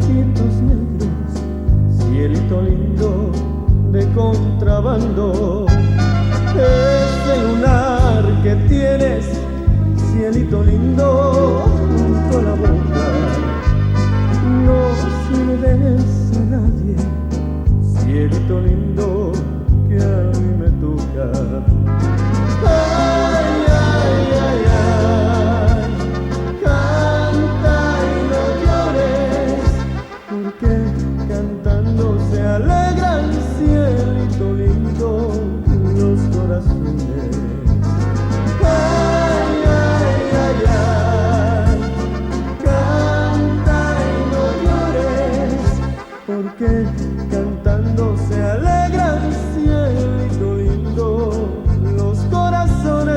ojitos negros, cielito lindo de contrabando. Ese lunar que tienes, cielito lindo, junto a la boca, no se le des a nadie, cielito lindo que a mí me toca. Ay, ay, ay, ay, canta y no llores, porque cantando se alegran, cielito lindo, los corazones. Ay, ay, ay, ay, canta y no llores, porque cantando se alegran, cielito lindo, los corazones.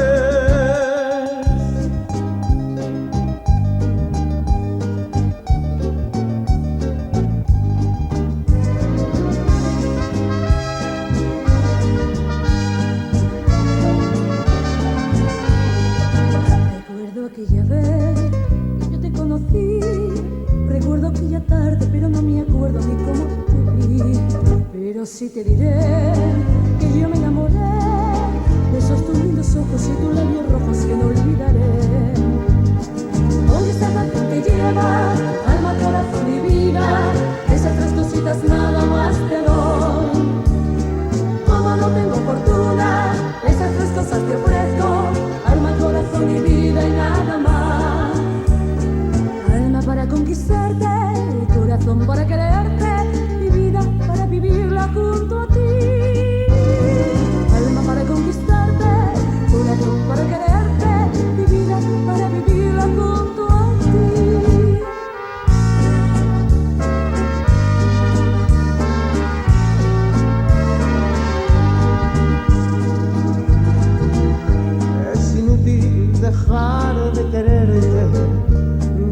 Recuerdo aquella vez que yo te conocí, recuerdo aquella tarde, pero no me acuerdo ni cómo te vi. Pero sí te diré que yo me enamoré de esos tus lindos ojos y tus labios rojos que no olvidaré. Con esa canción que lleva alma, corazón y vida, esas tres cositas nada más te doy. Como no tengo fortuna, esas tres cosas te ofrezco, alma, corazón y vida y nada más. Alma para conquistarte, corazón para quererte y vida para vivirla junto a ti. Alma para conquistarte, corazón para quererte y vida para vivirla junto a ti. Es inútil dejar de quererte,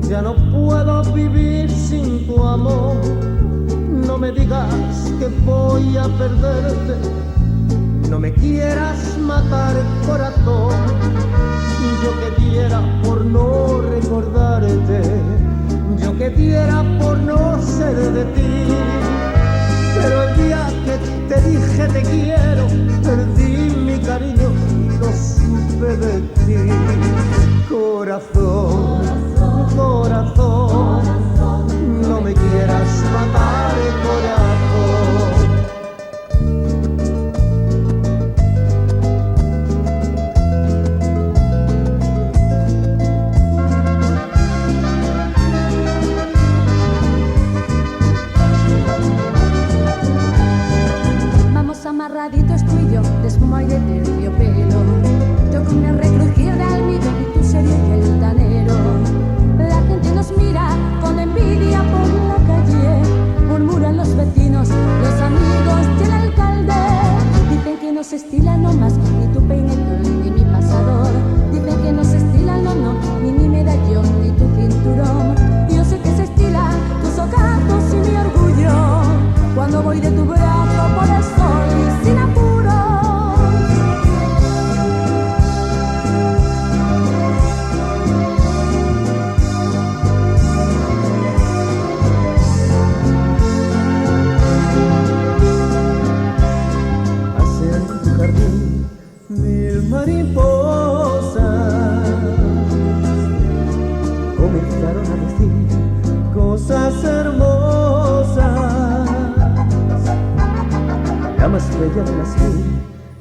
ya no puedo vivir sin tu amor. No me digas que voy a perderte, no me quieras matar, corazón. Yo que diera por no recordarte, yo que diera por no ser de ti. Pero el día que te dije te quiero, perdí mi cariño y no supe de ti. Corazón, corazón, no me quieras matar, corazón. Vamos amarraditos tú y yo, de espuma y de terciopelo. Yo con mi recrujir de almidón y tú sería el altanero. La gente nos mira con envidia por la calle, murmuran los vecinos, los amigos y el alcalde. Dicen que no se estila nomás ni tu peineta ni mi pasador. Dicen que no se estila no, ni mi medallón ni tu cinturón. Yo sé que se estila tus ojazos y mi orgullo, cuando voy de tu brazo por el sol y sin apuro. Hacia tu jardín mil mariposas comenzaron a decir cosas hermosas. La más bella de las mil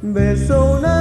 besó una